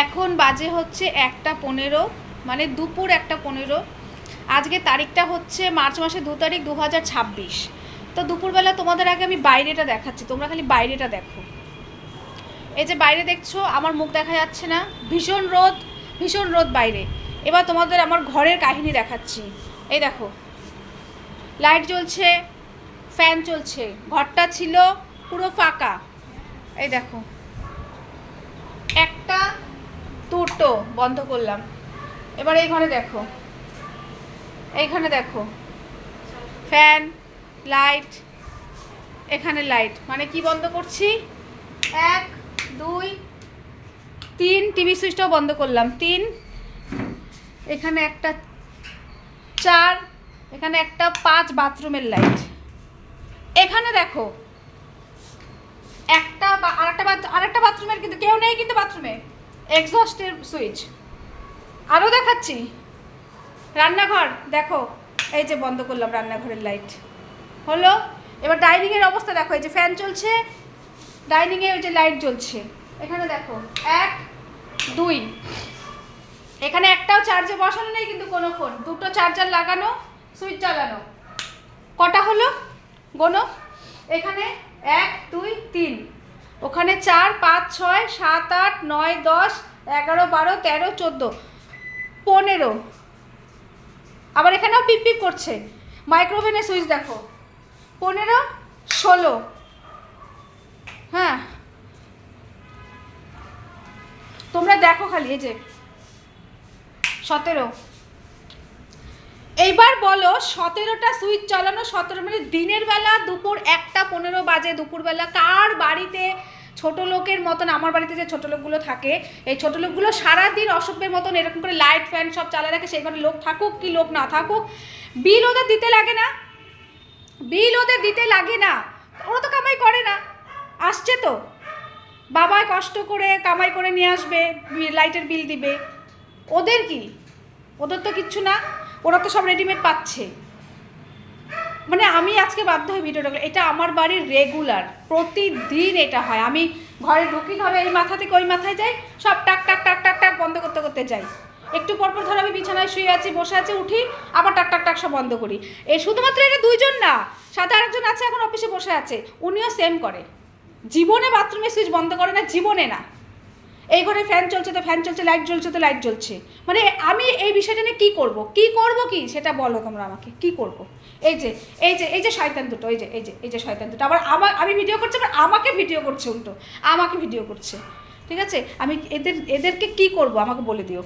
এখন বাজে হচ্ছে 1:15, মানে দুপুর 1:15। আজকে তারিখটা হচ্ছে মার্চ মাসের 2 তারিখ 2026। তো দুপুরবেলা তোমাদের আগে আমি বাইরেটা দেখাচ্ছি, তোমরা খালি বাইরেটা দেখো। এই যে বাইরে দেখছো, আমার মুখ দেখা যাচ্ছে না, ভীষণ রোদ, ভীষণ রোদ বাইরে। এবার তোমাদের আমার ঘরের কাহিনী দেখাচ্ছি। এই দেখো, লাইট জ্বলছে, ফ্যান চলছে, ঘরটা ছিল পুরো ফাঁকা। এই দেখো, একটা দুটো বন্ধ করলাম। এবার এই ঘরে দেখো, এইখানে দেখো ফ্যান, লাইট, এখানে লাইট, মানে কি বন্ধ করছি, 1 2 3, টিভি সুইচটাও বন্ধ করলাম 3, এখানে একটা 4, এখানে একটা 5 বাথরুমের লাইট। এখানে দেখো আরেকটা বাথরুমের, কিন্তু কেউ নেই কিন্তু বাথরুমে, এক্সস্টের সুইচ। আরও দেখাচ্ছি, রান্নাঘর দেখো, এই যে বন্ধ করলাম রান্নাঘরের লাইট, হলো। এবার ডাইনিংয়ের অবস্থা দেখো, এই যে ফ্যান চলছে, ডাইনিংয়ে ওই যে লাইট জ্বলছে। এখানে দেখো 1 2, এখানে একটাও চার্জে বসানো নেই কিন্তু কোনো ফোন, দুটো চার্জার লাগানো, সুইচ চালানো। কটা হলো গোনো, এখানে 1 2 3, ওখানে 4 5 6 7 8 9 10 11 12 13 14 15, আবার এখানেও পিপ পিপ করছে। মাইক্রোওভেনের সুইচ দেখো 15 16, হ্যাঁ তোমরা দেখো খালি, এই যে 17। এইবার বলো 17টা সুইচ চালানো, 17 মানে দিনের বেলা দুপুর 1:15 বাজে, দুপুরবেলা কার বাড়িতে ছোট লোকের মতন, আমার বাড়িতে যে ছোট লোকগুলো থাকে, এই ছোট লোকগুলো সারাদিন অসভ্যের মতন এরকম করে লাইট ফ্যান সব চালিয়ে রাখে, সেই ঘরে লোক থাকুক কি লোক না থাকুক, বিল ওদের দিতে লাগে না, বিল ওদের দিতে লাগে না, ওরা তো কামাই করে না, আসছে তো বাবা কষ্ট করে কামাই করে নিয়ে আসবে, লাইটের বিল দিবে, ওদের কি, ওদের তো কিচ্ছু না, ওরা তো সব রেডিমেড পাচ্ছে। মানে আমি আজকে বাধ্য হয়ে ভিডিওটা, এটা আমার বাড়ির রেগুলার, প্রতিদিন এটা হয়। আমি ঘরে ঢুকি, ধরো এই মাথা থেকে ওই মাথায় যাই, সব টাক টাক টাক টাক টাক বন্ধ করতে করতে যাই। একটু পরপর ধরো আমি বিছানায় শুয়ে আছি, বসে আছি, উঠি, আবার টাক টাক টাক সব বন্ধ করি। শুধুমাত্র এটা দুইজন না, সাথে আরেকজন আছে এখন অফিসে বসে আছে, উনিও সেম করে, জীবনে বাথরুমের সুইচ বন্ধ করে না, জীবনে না। এই ঘরে ফ্যান চলছে তো ফ্যান চলছে, লাইট জ্বলছে তো লাইট জ্বলছে। মানে আমি এই বিষয়টা নিয়ে কী করবো, কি সেটা বলো তোমরা আমাকে, কি করব। এই যে এই যে এই যে শয়তান দুটো, এই যে এই যে এই যে শয়তান দুটো আবার আমি ভিডিও করছি, আবার আমাকে ভিডিও করছে, উল্টো আমাকে ভিডিও করছে। ঠিক আছে, আমি এদেরকে কি করব আমাকে বলে দিও।